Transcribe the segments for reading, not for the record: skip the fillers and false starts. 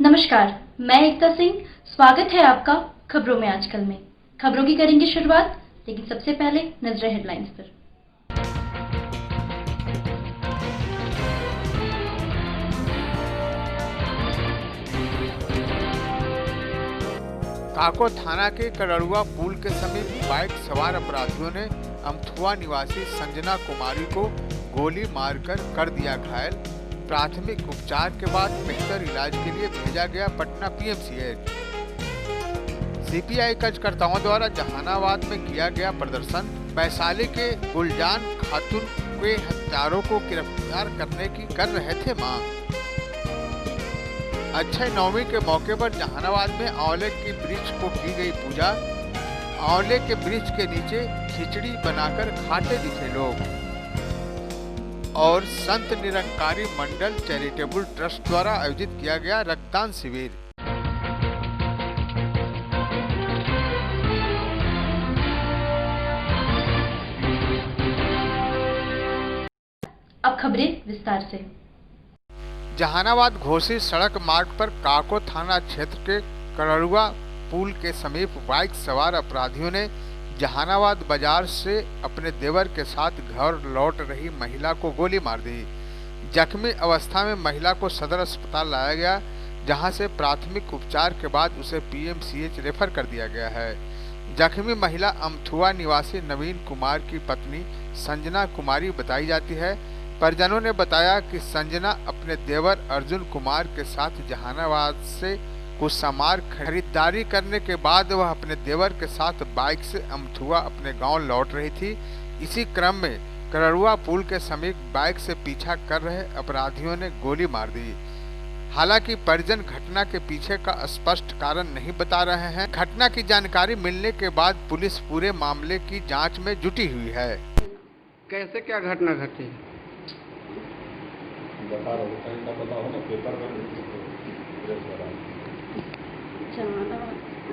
नमस्कार, मैं एकता सिंह। स्वागत है आपका खबरों में आजकल में। खबरों की करेंगे शुरुआत, लेकिन सबसे पहले नजरें हेडलाइंस पर। काको थाना के करड़ुआ पुल के समीप बाइक सवार अपराधियों ने अमथुआ निवासी संजना कुमारी को गोली मारकर कर दिया घायल। प्राथमिक उपचार के बाद बेहतर इलाज के लिए भेजा गया पटना पीएमसीएच। सीपीआई कार्यकर्ताओं द्वारा जहानाबाद में किया गया प्रदर्शन। वैशाली के गुलजान खातून के हत्यारों को गिरफ्तार करने की कर रहे थे मांग। अक्षय नवमी के मौके पर जहानाबाद में आंवले के वृक्ष को की गई पूजा। आंवले के वृक्ष के नीचे खिचड़ी बनाकर खाते दिखे लोग। और संत निरंकारी मंडल चैरिटेबल ट्रस्ट द्वारा आयोजित किया गया रक्तदान शिविर। अब खबरें विस्तार से। जहानाबाद घोसी सड़क मार्ग पर काको थाना क्षेत्र के करड़ुआ पुल के समीप बाइक सवार अपराधियों ने जहानाबाद बाजार से अपने देवर के साथ घर लौट रही महिला को गोली मार दी। जख्मी अवस्था में महिला को सदर अस्पताल लाया गया, जहां से प्राथमिक उपचार के बाद उसे पीएमसीएच रेफर कर दिया गया है। जख्मी महिला अमथुआ निवासी नवीन कुमार की पत्नी संजना कुमारी बताई जाती है। परिजनों ने बताया कि संजना अपने देवर अर्जुन कुमार के साथ जहानाबाद से कुछ सामान खरीदारी करने के बाद वह अपने देवर के साथ बाइक से अमथुआ अपने गांव लौट रही थी। इसी क्रम में करड़ुआ पुल के समीप बाइक से पीछा कर रहे अपराधियों ने गोली मार दी। हालांकि परिजन घटना के पीछे का स्पष्ट कारण नहीं बता रहे हैं। घटना की जानकारी मिलने के बाद पुलिस पूरे मामले की जांच में जुटी हुई है। कैसे क्या घटना घटी?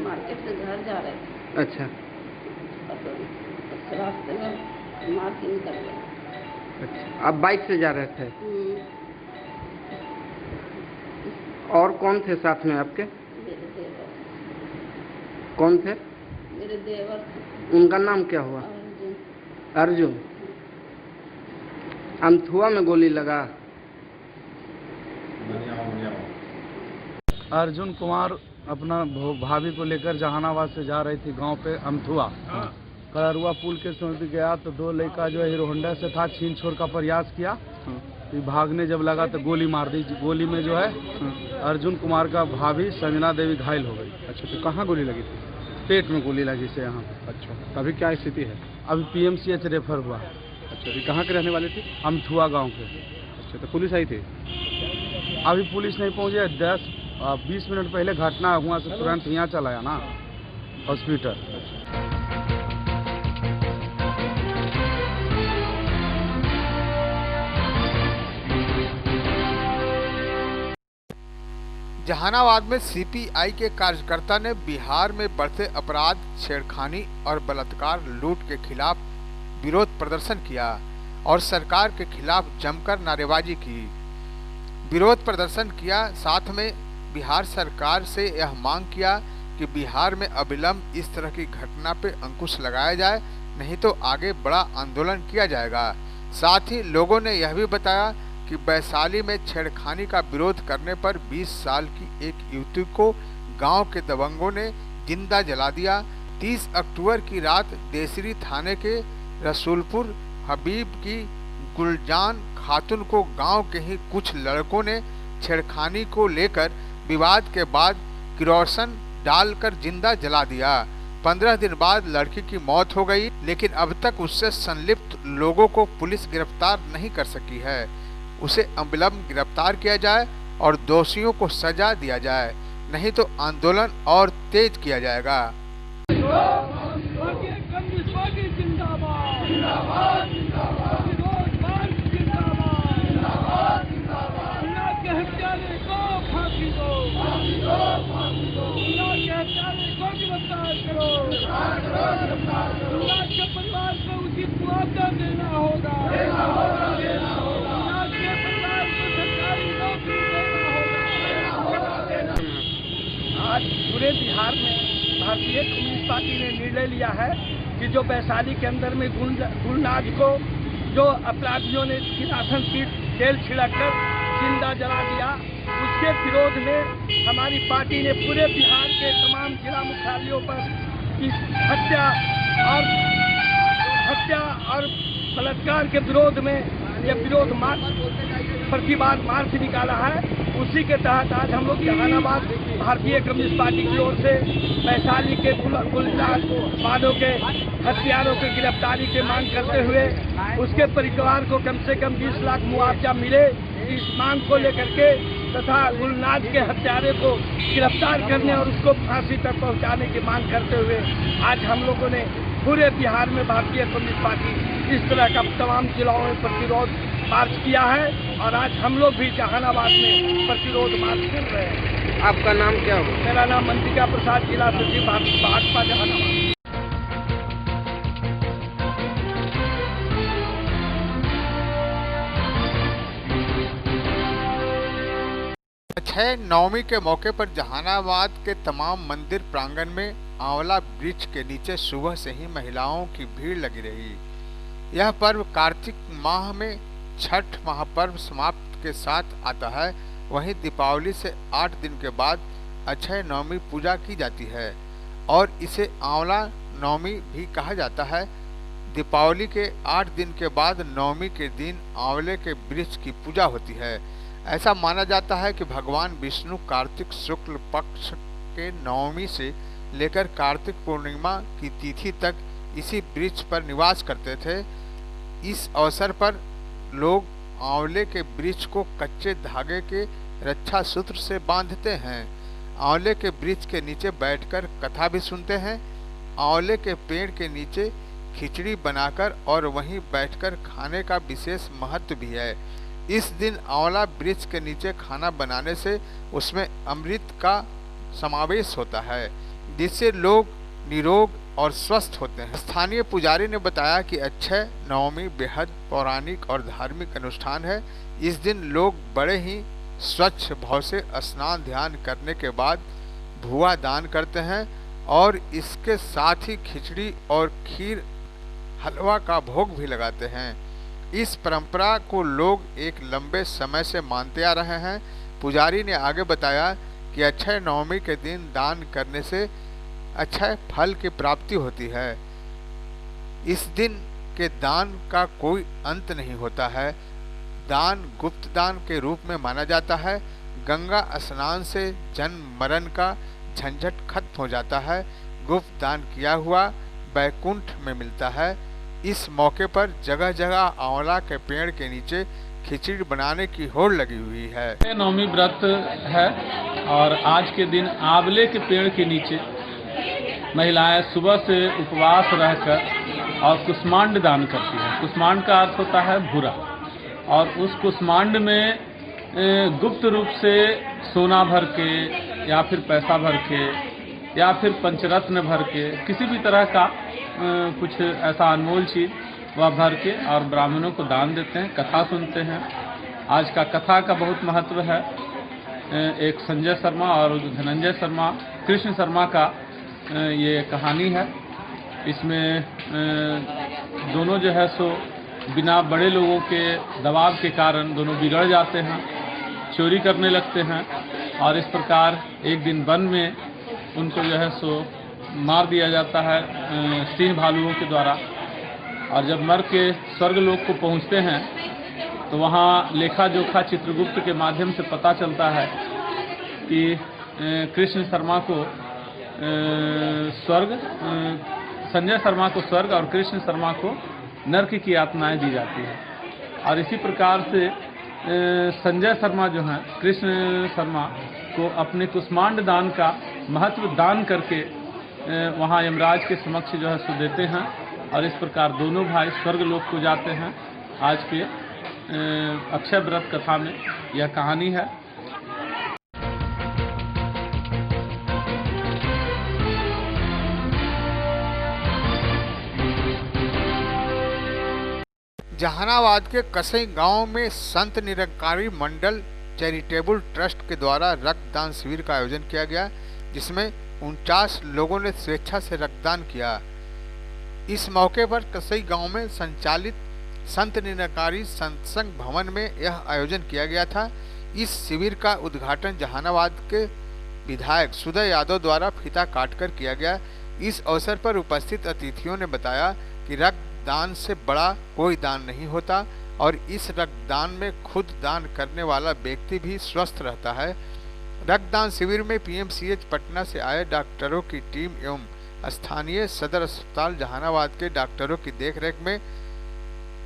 मार्केट से घर जा रहे थे। अच्छा। तो रास्ते में मार के निकल गया। अच्छा, आप बाइक से जा रहे थे? और कौन थे साथ में आपके? मेरे देवर। कौन थे? मेरे देवर। उनका नाम क्या हुआ? अर्जुन। अमथुआ में गोली लगा? अर्जुन कुमार अपना भाभी को लेकर जहानाबाद से जा रही थी गांव पे अमथुआ। करड़ुआ पुल के समीप गया तो दो लड़का जो है हीरो होंडा से था, छीन छोड़ का प्रयास किया। तो भागने जब लगा तो गोली मार दी। गोली में जो है अर्जुन कुमार का भाभी संजना देवी घायल हो गई। अच्छा, तो कहाँ गोली लगी थी? पेट में गोली लगी से यहाँ। अच्छा, अभी क्या स्थिति है? अभी पीएमसीएच रेफर हुआ। अच्छा, अभी कहाँ के रहने वाले थे? अमथुआ गाँव के। अच्छा, तो पुलिस आई थी? अभी पुलिस नहीं पहुँची। 10-20 मिनट पहले घटना हुआ से तुरंत यहाँ चला आया ना हॉस्पिटल। जहानाबाद में सीपीआई के कार्यकर्ता ने बिहार में बढ़ते अपराध, छेड़खानी और बलात्कार, लूट के खिलाफ विरोध प्रदर्शन किया और सरकार के खिलाफ जमकर नारेबाजी की। विरोध प्रदर्शन किया, साथ में बिहार सरकार से यह मांग किया कि बिहार में अविलंब इस तरह की घटना पे अंकुश लगाया जाए, नहीं तो आगे बड़ा आंदोलन किया जाएगा। साथ ही लोगों ने यह भी बताया कि वैशाली में छेड़खानी का विरोध करने पर 20 साल की एक युवती को गांव के दबंगों ने जिंदा जला दिया। 30 अक्टूबर की रात देसरी थाने के रसूलपुर हबीब की गुलजान खातून को गांव के ही कुछ लड़कों ने छेड़खानी को लेकर विवाद के बाद किरोसिन डालकर जिंदा जला दिया। 15 दिन बाद लड़की की मौत हो गई, लेकिन अब तक उससे संलिप्त लोगों को पुलिस गिरफ्तार नहीं कर सकी है। उसे अविलंब गिरफ्तार किया जाए और दोषियों को सजा दिया जाए, नहीं तो आंदोलन और तेज किया जाएगा। परिवार को उचित मुआवजा देना होगा। पूरे बिहार में भारतीय कम्युनिस्ट पार्टी ने निर्णय लिया है कि जो वैशाली के अंदर में गुलनाज को जो अपराधियों ने किरासन की तेल छिड़ककर जिंदा जला दिया, उसके विरोध में हमारी पार्टी ने पूरे बिहार के तमाम जिला मुख्यालयों पर इस हत्या और बलात्कार के विरोध में यह विरोध मार्च, प्रतिवाद मार्च निकाला है। उसी के तहत आज हम लोग जहानाबाद भारतीय कम्युनिस्ट पार्टी की ओर से वैशाली के गुलनाजवादों के हथियारों की गिरफ्तारी की मांग करते हुए उसके परिवार को कम से कम 20 लाख मुआवजा मिले, इस मांग को लेकर के तथा गुलनाज के हत्यारे को गिरफ्तार करने और उसको फांसी तक पहुंचाने की मांग करते हुए आज हम लोगों ने पूरे बिहार में भारतीय कम्युनिस्ट पार्टी इस तरह का तमाम जिलाओं में प्रतिरोध मार्च किया है और आज हम लोग भी जहानाबाद में प्रतिरोध मार्च कर रहे हैं। आपका नाम क्या हो? मेरा नाम मंत्रिका प्रसाद, जिला सचिव भाजपा जहानाबाद। अक्षय नवमी के मौके पर जहानाबाद के तमाम मंदिर प्रांगण में आंवला वृक्ष के नीचे सुबह से ही महिलाओं की भीड़ लगी रही। यह पर्व कार्तिक माह में छठ महापर्व समाप्त के साथ आता है। वहीं दीपावली से 8 दिन के बाद अक्षय नवमी पूजा की जाती है और इसे आंवला नवमी भी कहा जाता है। दीपावली के 8 दिन के बाद नवमी के दिन आंवले के वृक्ष की पूजा होती है। ऐसा माना जाता है कि भगवान विष्णु कार्तिक शुक्ल पक्ष के नवमी से लेकर कार्तिक पूर्णिमा की तिथि तक इसी वृक्ष पर निवास करते थे। इस अवसर पर लोग आंवले के वृक्ष को कच्चे धागे के रक्षा सूत्र से बांधते हैं। आंवले के वृक्ष के नीचे बैठकर कथा भी सुनते हैं। आंवले के पेड़ के नीचे खिचड़ी बनाकर और वहीं बैठकर खाने का विशेष महत्व भी है। इस दिन आंवला वृक्ष के नीचे खाना बनाने से उसमें अमृत का समावेश होता है, जिससे लोग निरोग और स्वस्थ होते हैं। स्थानीय पुजारी ने बताया कि अक्षय नवमी बेहद पौराणिक और धार्मिक अनुष्ठान है। इस दिन लोग बड़े ही स्वच्छ भाव से स्नान ध्यान करने के बाद भुआ दान करते हैं और इसके साथ ही खिचड़ी और खीर हलवा का भोग भी लगाते हैं। इस परंपरा को लोग एक लंबे समय से मानते आ रहे हैं। पुजारी ने आगे बताया कि अक्षय नवमी के दिन दान करने से अक्षय फल की प्राप्ति होती है। इस दिन के दान का कोई अंत नहीं होता है। दान गुप्त दान के रूप में माना जाता है। गंगा स्नान से जन्म मरण का झंझट खत्म हो जाता है। गुप्त दान किया हुआ बैकुंठ में मिलता है। इस मौके पर जगह जगह आंवला के पेड़ के नीचे खिचड़ी बनाने की होड़ लगी हुई है। नवमी व्रत है और आज के दिन आंवले के पेड़ के नीचे महिलाएं सुबह से उपवास रहकर और कुष्मांड दान करती हैं। कुष्मांड का अर्थ होता है भूरा, और उस कुष्मांड में गुप्त रूप से सोना भर के या फिर पैसा भर के या फिर पंचरत्न भर के किसी भी तरह का कुछ ऐसा अनमोल चीज वह भर के और ब्राह्मणों को दान देते हैं। कथा सुनते हैं। आज का कथा का बहुत महत्व है। एक संजय शर्मा और धनंजय शर्मा, कृष्ण शर्मा का ये कहानी है। इसमें दोनों जो है सो बिना बड़े लोगों के दबाव के कारण दोनों बिगड़ जाते हैं, चोरी करने लगते हैं और इस प्रकार एक दिन वन में उनको जो है सो मार दिया जाता है सिंह भालुओं के द्वारा। और जब मर के स्वर्ग लोक को पहुंचते हैं तो वहाँ लेखा जोखा चित्रगुप्त के माध्यम से पता चलता है कि कृष्ण शर्मा को स्वर्ग, संजय शर्मा को स्वर्ग और कृष्ण शर्मा को नर्क की यातनाएं दी जाती है। और इसी प्रकार से संजय शर्मा जो हैं, कृष्ण शर्मा को अपने कुष्मांड दान का महत्व दान करके वहाँ यमराज के समक्ष जो है सो देते हैं और इस प्रकार दोनों भाई स्वर्ग लोक को जाते हैं। आज के अक्षय व्रत कथा में यह कहानी है। जहानाबाद के कसई गांव में संत निरंकारी मंडल चैरिटेबल ट्रस्ट के द्वारा रक्तदान शिविर का आयोजन किया गया, जिसमें 49 लोगों ने स्वेच्छा से रक्तदान किया। इस मौके पर कसई गांव में संचालित संत निरंकारी सत्संग भवन में यह आयोजन किया गया था। इस शिविर का उद्घाटन जहानाबाद के विधायक सुदय यादव द्वारा फीता काटकर किया गया। इस अवसर पर उपस्थित अतिथियों ने बताया कि रक्तदान से बड़ा कोई दान नहीं होता और इस रक्तदान में खुद दान करने वाला व्यक्ति भी स्वस्थ रहता है। रक्तदान शिविर में पीएमसीएच पटना से आए डॉक्टरों की टीम एवं स्थानीय सदर अस्पताल जहानाबाद के डॉक्टरों की देखरेख में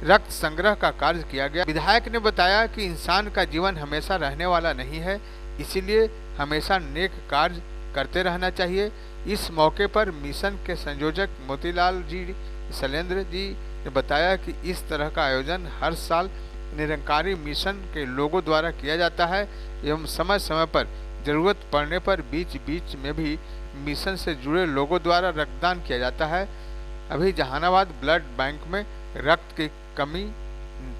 रक्त संग्रह का कार्य किया गया। विधायक ने बताया कि इंसान का जीवन हमेशा रहने वाला नहीं है, इसीलिए हमेशा नेक कार्य करते रहना चाहिए। इस मौके पर मिशन के संयोजक मोतीलाल जी शैलेंद्र जी ने बताया कि इस तरह का आयोजन हर साल निरंकारी मिशन के लोगों द्वारा किया जाता है एवं समय समय पर जरूरत पड़ने पर बीच बीच में भी मिशन से जुड़े लोगों द्वारा रक्तदान किया जाता है। अभी जहानाबाद ब्लड बैंक में रक्त की कमी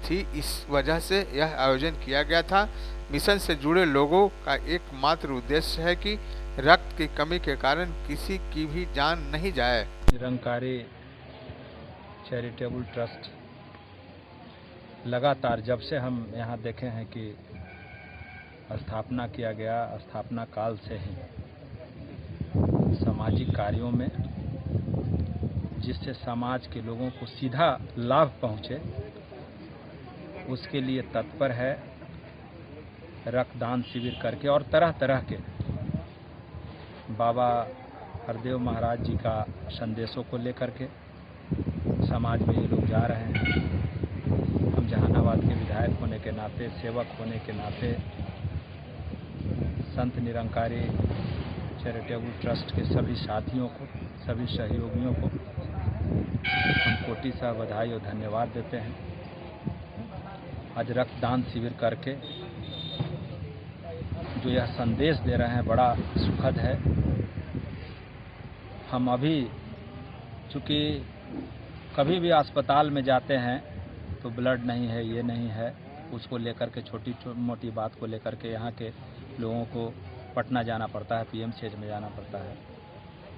थी, इस वजह से यह आयोजन किया गया था। मिशन से जुड़े लोगों का एकमात्र उद्देश्य है कि रक्त की कमी के कारण किसी की भी जान नहीं जाए। निरंकारी चैरिटेबल ट्रस्ट लगातार जब से हम यहाँ देखे हैं कि स्थापना किया गया, स्थापना काल से ही सामाजिक कार्यों में जिससे समाज के लोगों को सीधा लाभ पहुँचे उसके लिए तत्पर है। रक्तदान शिविर करके और तरह तरह के बाबा हरदेव महाराज जी का संदेशों को लेकर के समाज में ये लोग जा रहे हैं। हम जहानाबाद के विधायक होने के नाते, सेवक होने के नाते संत निरंकारी चैरिटेबल ट्रस्ट के सभी साथियों को, सभी सहयोगियों को हम कोटि सा बधाई और धन्यवाद देते हैं। आज रक्तदान शिविर करके जो यह संदेश दे रहे हैं बड़ा सुखद है। हम अभी चूँकि कभी भी अस्पताल में जाते हैं तो ब्लड नहीं है, ये नहीं है, उसको लेकर के छोटी मोटी बात को लेकर के यहाँ के लोगों को पटना जाना पड़ता है, पीएमसीएच में जाना पड़ता है।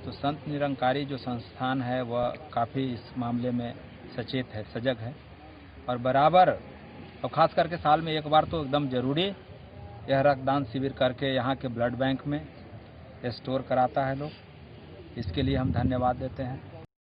तो संत निरंकारी जो संस्थान है वह काफ़ी इस मामले में सचेत है, सजग है और बराबर और ख़ास करके साल में एक बार तो एकदम ज़रूरी यह रक्तदान शिविर करके यहाँ के ब्लड बैंक में स्टोर कराता है लोग। इसके लिए हम धन्यवाद देते हैं।